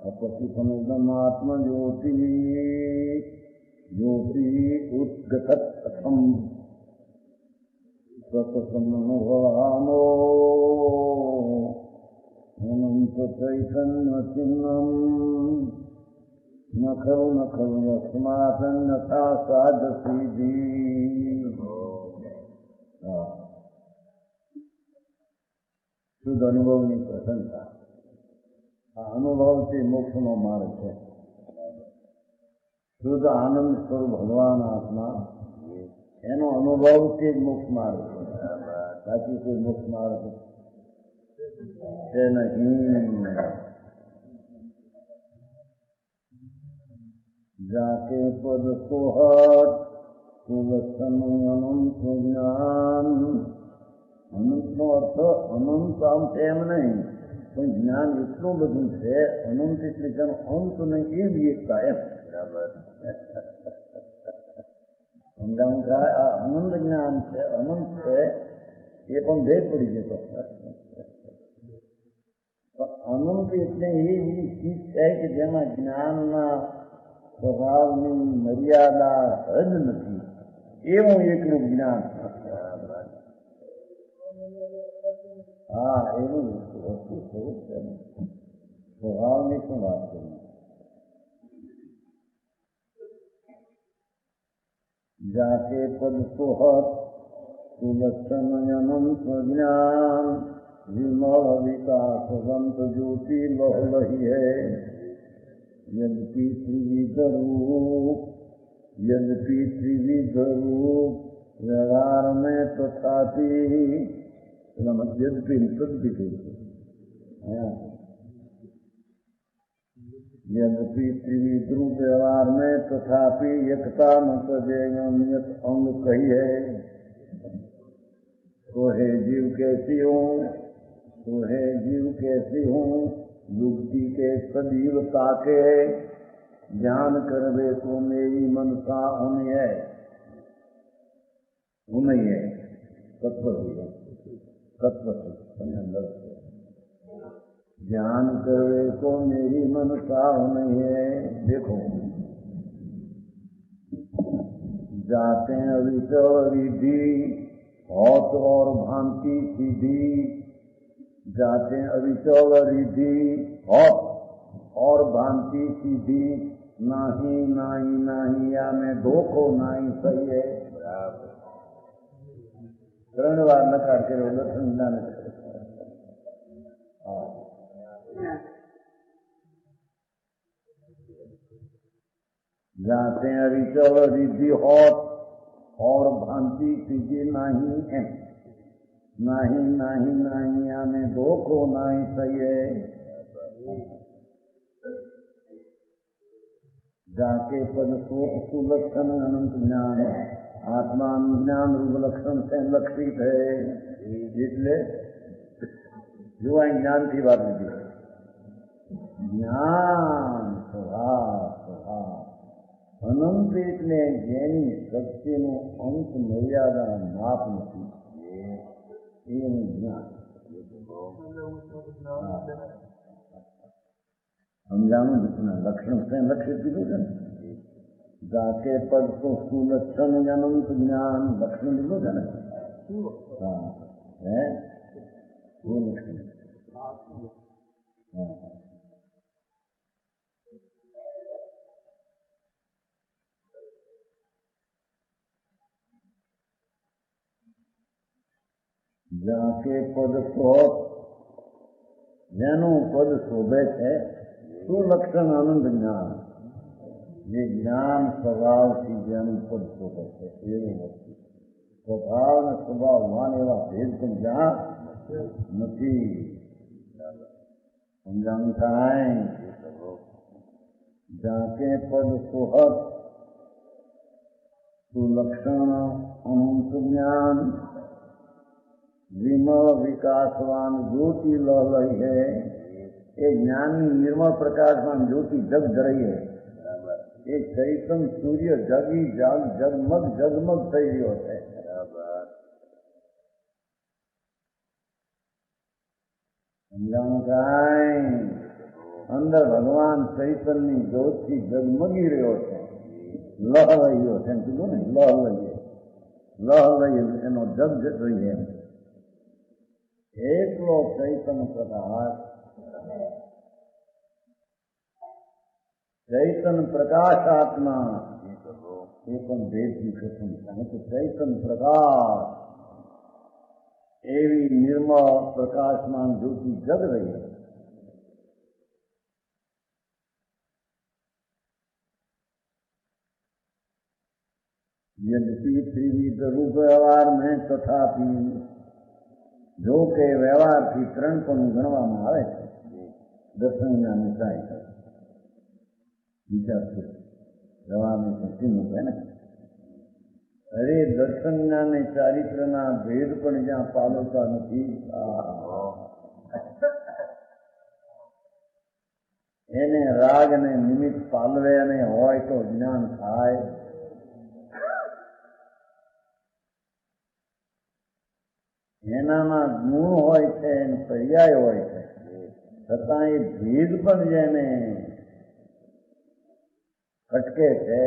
अपति समुदमात्मज्योति ज्योति उद्गतम सतसमनुभवानो अनंत चैतन्य चिन्हम न खलु यस्मान्नथा साधसीधि शुद्ध अनुभवની પ્રસન્નતા આ અનુભવથી મોક્ષનો માર્ગ છે શુદ્ધ આનંદ સ્વરૂપ ભગવાન આત્મા એનો અનુભવથી જ મોક્ષ માર્ગ છે બાકી કોઈ મોક્ષ માર્ગ છે નહીં જાકે પદ સોહત સુલક્ષણ અનંત જ્ઞાન અનંતનો અર્થ અનંત આમ તેમ નહીં પણ જ્ઞાન એટલું બધું છે અનંત એટલે જેનો અંત નહીં એવી એકતા એમ બરાબર સમજાવું થાય આ અનંત જ્ઞાન છે અનંત છે એ પણ ભેદ પડી જતો અનંત એટલે એવી ચીજ છે કે જેમાં જ્ઞાનના સ્વભાવની મર્યાદા હદ નથી એવું એકરૂપ જ્ઞાન હા એવું વસ્તુ સ્વરૂપ છે સ્વભાવની શું વાત કરી જાકે પદ સોહત સુલક્ષણ અનંત જ્ઞાન વિમળ વિકાસ સંત જ્યોતિ લહ લહી હૈ यद्यपि त्रिविध रूप व्यवहार में तथापि यद्यपि त्रिविध रूप व्यवहार में तथापि एकता न सजेयत अंग कही है तो है जीव कैसी हूँ युक्ति के सजीव ताके ज्ञान करवे को मेरी मनसा होनी है तत्व अंदर ज्ञान करवे को मेरी मनसा होनी है देखो जाते विचल रिद्धि होत और भांति सीधी, जाते अविचल रिद्धि होत और भांति सीधी, नाही नाही नाही या में धोखो नाही सही है। ત્રણ વાર નકાર કર્યો દર્શન જ્ઞાન। जाते अविचल रिद्धि होत और भांति सीधी नाही है, नाही नाही नाही या में धोखो नाही सही है। जाके पद सुलक्षण अनंत ज्ञान, आत्मा ज्ञान रूप लक्षण से लक्षित है। એટલે જો અહીં જ્ઞાનથી વાત નથી, જ્ઞાન સ્વભાવ સ્વભાવ અનંત એટલે જેની શક્તિનું અંત મર્યાદા માપ નથી એનું જ્ઞાન સમજાણું લક્ષણ છે લક્ષિત કીધું છે ને, જાકે પદ તો સુલક્ષણ અનંત જ્ઞાન લક્ષણ લીધું છે ને। હા હે સુલક્ષણ હા જાકે પદ શોધ જેનું પદ શોભે છે સુલક્ષણ આનંદ જ્ઞાન, જે જ્ઞાન સ્વભાવથી જેનું પદ શોભે છે એવી વસ્તુ। સ્વભાવ ને સ્વભાવવાન એવા ભેદ પણ જ્યાં નથી। સમજાણું થાય? જાકે પદ સોહત સુલક્ષણ અનંત જ્ઞાન, विमल विकासवान ज्योति लह रही है। एक ज्ञानी निर्मल प्रकाशवान ज्योति जग रही है। एक चैतन्य सूर्य जगी जग जगमग जगमग થઈ રહ્યો છે। સમજાણું કાંઈ? અંદર ભગવાન ચૈતન્યની જ્યોતિ જગમગી રહ્યો છે, લહ રહ્યો છે એમ કીધું ને, લહ લઈએ એનો જગ રહી એમ। એકલો ચૈતન્ય પ્રકાશ, ચૈતન્ય પ્રકાશ આત્મા એ પણ ભેદથી કથન થાય તો ચૈતન્ય પ્રકાશ એવી નિર્મળ પ્રકાશમાન જ્યોતિ જગ રહી है। यद्यपि त्रिविध रूप व्यवहार में तथापि જો કે વ્યવહારથી ત્રણ પણ ગણવામાં આવે છે, દર્શનના નિકાય વિચાર છે વ્યવહારની શક્તિ મૂકે ને। અરે દર્શનના ને ચારિત્રના ભેદ પણ જ્યાં પાલવતા નથી, એને રાગ ને નિમિત્ત પાલવે અને હોય તો જ્ઞાન થાય। એનામાં ગુણ હોય છે, પર્યાય હોય છે, છતાં એ ભેદ પણ જેને ખટકે છે।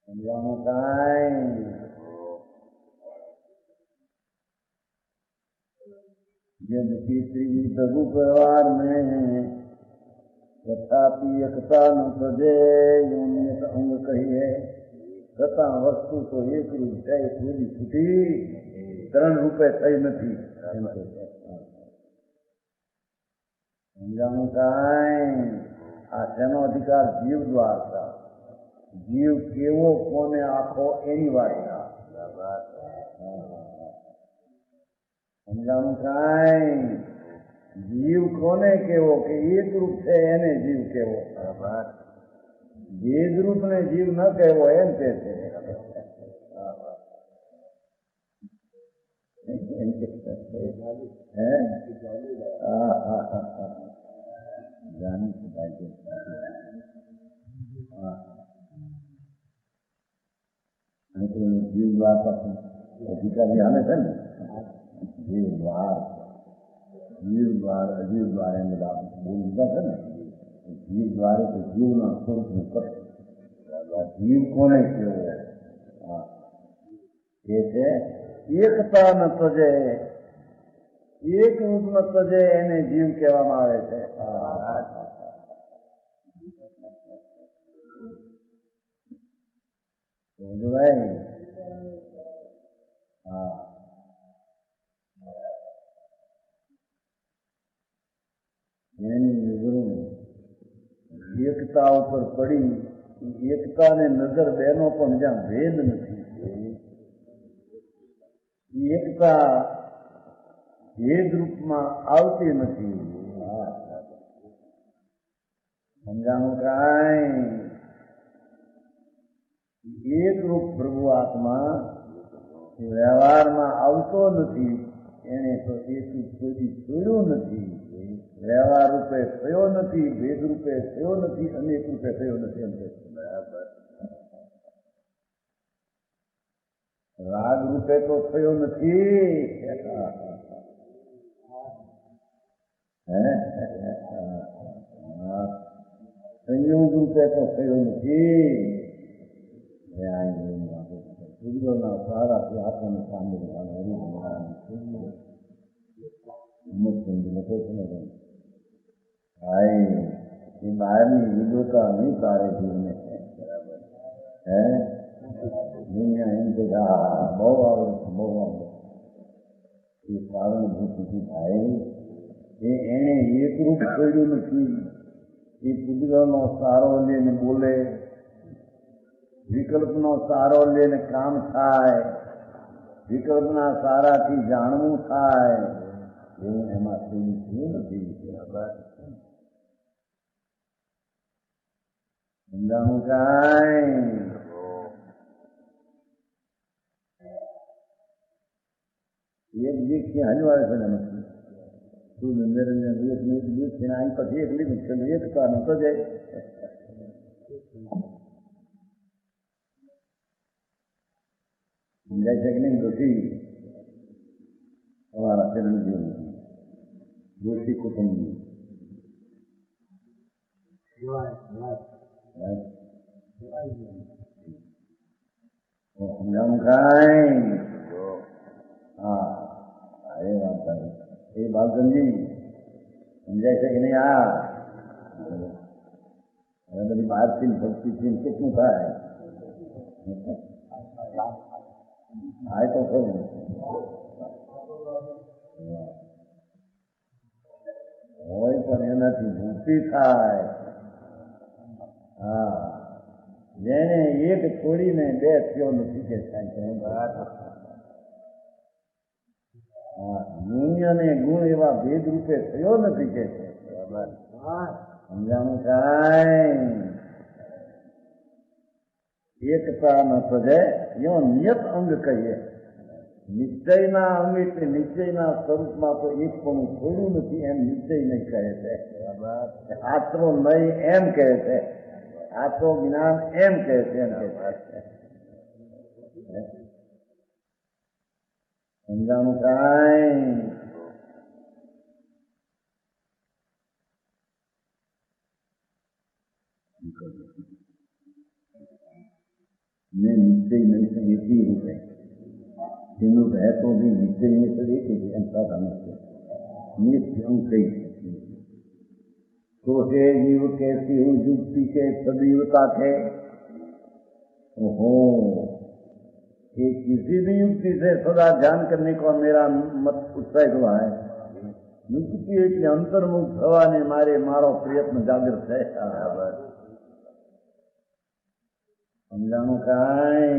સમજાણું કાંઈ? यद्यपि त्रिविध रूप व्यवहार में तथापि एकता न सजे योनियत अंग कही है। છતાં વસ્તુ તો એક રૂપ છે, પૂરી છૂટી ત્રણ રૂપે થઈ નથી। સમજાણું કાંઈ? આ શેનો અધિકાર? જીવ દ્વારા। જીવ કેવો કોને આખો એની વાર્તા। સમજાણું કાંઈ? જીવ કોને કેવો કે એક રૂપ છે એને જીવ કેવો, ભેદરૂપ ને જીવ ન કહેવો એમ કે છે। જીવ દ્વાર અધિકારી હાલે છે ને, જીવ દ્વાર અજીવ દ્વાર એમ બધા બોલી દીધા છે ને, જીવ દ્વારા તો જીવના સ્વરૂપનું કટ જીવ કોને કહેવો એ છે એકતા ન તજે એક રૂપ ન તજે એને જીવ કહેવામાં આવે છે હા એની નજરો એકતા ઉપર પડી એકતા ને નજર બેનો પણ જ્યાં ભેદ નથી એકતા ભેદ રૂપમાં આવતી નથી સમજાણું કાંઈ એક રૂપ પ્રભુ આત્મા વ્યવહારમાં આવતો નથી એને તો એથી કોઈ છોડ્યું નથી વ્યવહાર રૂપે થયો નથી ભેદ રૂપે થયો નથી અનેક રૂપે થયો નથી એમ બરાબર રાગ રૂપે તો થયો નથી સંયોગ રૂપે તો થયો નથી સૂર્યોના સારાથી આપણને સાંભળવાનું એ બહારની વિગોતા નહીં તારે જીવને હે દુનિયા એમ કે બહુ આવડે બહુ આવડે એ કારણભૂતથી ભાઈ એને એકરૂપ કર્યું નથી એ પુદ્ગલનો સારો લઈને બોલે વિકલ્પનો સારો લઈને કામ થાય વિકલ્પના સારાથી જાણવું થાય એવું એમાં થયું નથી સમજાણું કાંઈ એક દીકથી હલવાડે છે ને નથી તું નિરંજન એક દીક છે અહીં પછી એક લીધું છે એક કારણ તો જાય સમજાય છે કે નહીં દોષી તમારા ચરણજીવ દોષી કુટુંબની સમજાવું કાંઈ હા એ વાત થાય એ બાલચંદજી સમજાય છે કે નહીં હવે બધી બહારથી ભક્તિથી કેટલું થાય આ તો ખરું હોય પણ એનાથી ભૂતિ થાય હા જેને એક છોડીને બે થયો નથી કે ગુણ અને ગુણ એવા ભેદ રૂપે થયો નથી કે છે સમજાણું કાંઈ એકતા ન સજે યો નિયત અંગ કહીએ નિશ્ચયના અંગ એટલે નિશ્ચયના સ્વરૂપમાં તો એક પણ થોડું નથી એમ નિશ્ચય નહીં કહે છે આત્રો નહીં એમ કહે છે આત્રો જ્ઞાન એમ કહે છે એમ કહે છે સમજાણું કાંઈ मैं निश्चय नहीं सके रूपे तीनों रह तो भी निश्चय नहीं सके कि ऐसा करना निश्चय कई तो है जीव कैसी हूँ युक्ति के सदैवता थे ओहो कि किसी भी युक्ति से सदा ध्यान करने को मेरा मत उत्साहित हुआ है युक्ति की अंतर्मुख हवा ने मारे मारो प्रयत्न जागृत है समझाणु कांई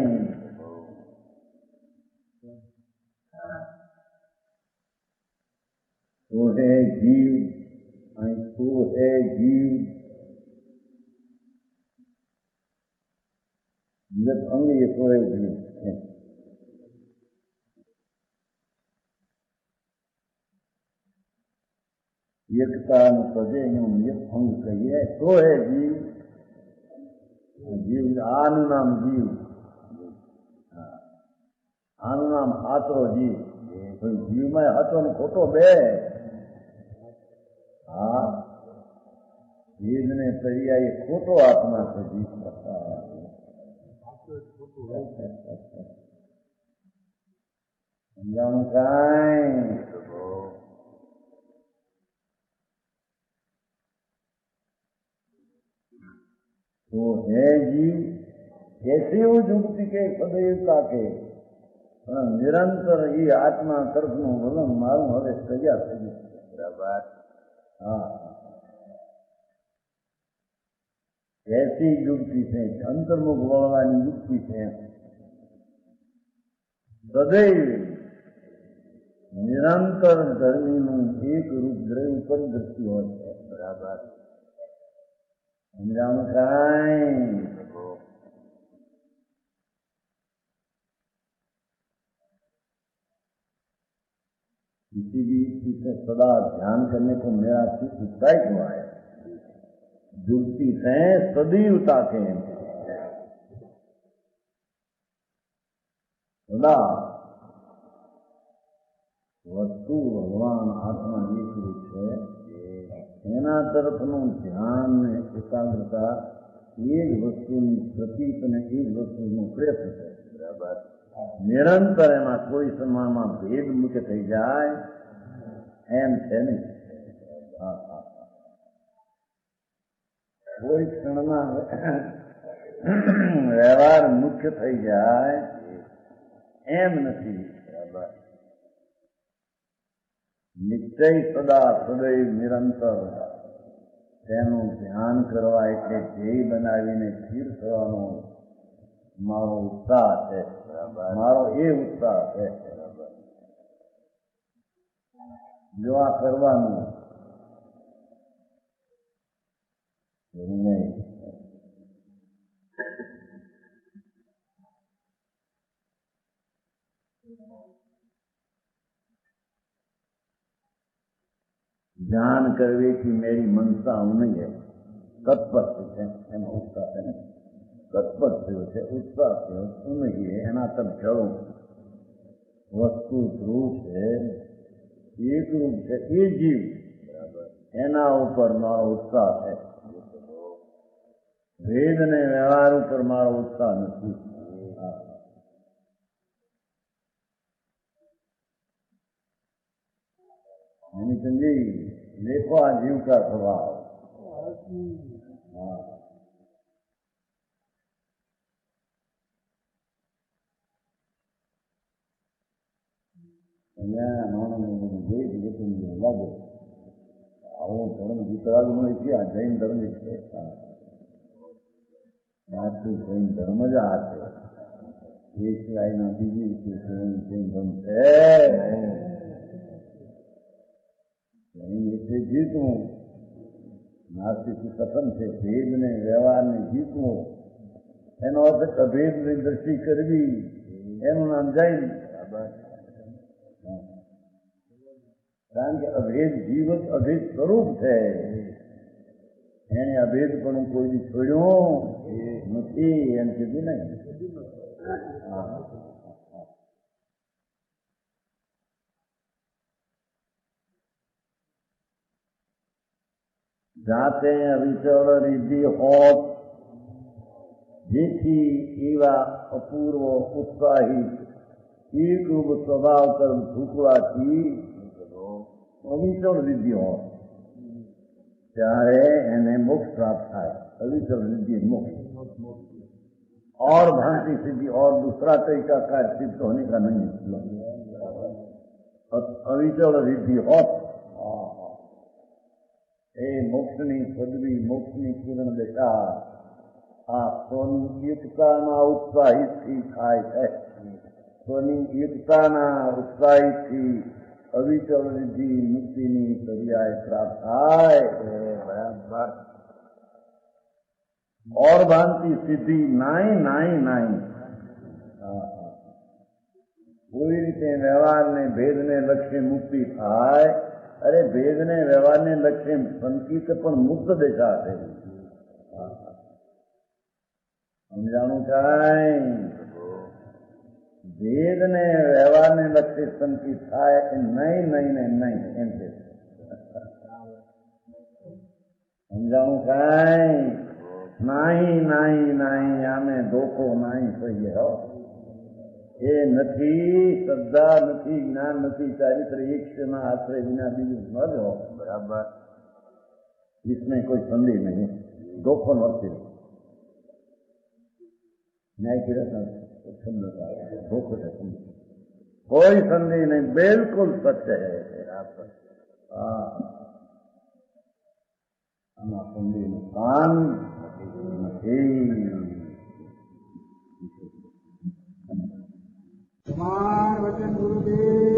तो है जीव तो है जीव जब अंग ये तो है जीव एकता पदे अंग कहिए तो है जीव जीव आनु नाम जीव आनु नाम हाथो जीव जीव में हाथो ने खोटो बे हाँ વેદ ને પર્યાય ખોટો આત્મા છે સમજાણું કાંઈ तो है जीव कैसे हो जुगती के सदैवता के निरंतर ये आत्मा तरफ નું વલણ મારું હવે તૈયાર થઈ ગયું બરાબર હા ऐसी युक्ति से अंतर्मुख वळવાની युक्ति છે સदैવ નિરંતર ધર્મીનું એક રૂપ દ્રવ્ય પર દ્રષ્ટિ હોય છે બરાબર સમજાણું કાંઈ किसी भी इसे सदा ध्यान करने को मेरा चित्त उत्साहित हुआ है जुगती से सदैवता के सदा वस्तु भगवान आत्मा एक रूप है એના તરફનું ધ્યાન ને એકાગ્રતા એ જ વસ્તુની પ્રતીક અને એ જ વસ્તુનો પ્રયત્ન છે બરાબર નિરંતર એમાં કોઈ સમયમાં ભેદ મુક્ત થઈ જાય એમ છે નહીં કોઈ ક્ષણમાં વ્યવહાર મુખ્ય થઈ જાય એમ નથી બરાબર નિશ્ચય સદા સદૈવ નિરંતર તેનું ધ્યાન કરવા એટલે ધ્યેય બનાવીને સ્થિર થવાનો મારો ઉત્સાહ છે મારો એ ઉત્સાહ છે જો આ કરવાનું નહીં ध्यान करवे की मेरी मनसा नहीं है तत्पर है उत्साह है तत्पर से उत्साह से नहीं है एना तब चलो वस्तु रूप है एक रूप है ये जीव एना ऊपर मारो उत्साह है वेद ने व्यवहार ऊपर मारो उत्साह नहीं जी देखो आ जीव का स्वभाव લાગે આવો ધર્મ વિતરાગનો ઇતિહાસ જૈન ધર્મ છે જૈન ધર્મ જ આ છે એ સિવાયના બીજી જૈન ધર્મ છે એટલે જીતવું નાસ્તિક કથન છે ભેદ ને વ્યવહાર ને જીતવું એનો અર્થ અભેદ ની દ્રષ્ટિ કરવી એનું નામ જૈન કારણ કે અભેદ જીવ જ અભેદ સ્વરૂપ છે એને અભેદ પણ કોઈ છોડ્યો નથી એમ કીધું નહીં જાતે અવિચળ રિદ્ધિ હોત જેથી એવા અપૂર્વ ઉત્સાહી એકરૂપ સ્વભાવ કર્મ ઠૂકવાથી અવિચળ રિદ્ધિ હોત ત્યારે એને મોક્ષ પ્રાપ્ત થાય અવિચળ રિદ્ધિ मोक्ष और भांति सिद्धि और दूसरा तरीका कार्य सिद्ध होने का नहीं अविचल रिद्धि होत એ મોક્ષની પદવી મોક્ષની પૂર્ણ દશા આ સ્વની એકતાના ઉત્સાહીથી થાય છે સ્વની એકતાના ઉત્સાહીથી અવિચલ રિદ્ધિ મુક્તિની પર્યાય પ્રાપ્ત થાય બરાબર और भांति सिद्धि नाई नाई नाई कोई रीते व्यवहार ने भेद ने लक्ष्य मुक्ति थाय अरे भेद ने व्यवहार ने लक्ष्य संकित पण मुक्त दिशा है समझाणु काई भेद ने व्यवहार ने लक्ष्य संकित थाय नहीं नहीं नहीं नहीं एम से સમજાણું કાંઈ નહીં નહીં નહીં આમે ધોકો નહીં કહીએ હો એ નથી શ્રદ્ધા નથી જ્ઞાન નથી ચારિત્ર એકના આશ્રય વિના બીજું ન રહો બરાબર इसमें कोई संदेह नहीं धोखो वर्ती न्याय की धोखो कोई संदेह नहीं बिल्कुल सत्य है संदेह कान वचन गुरुदेव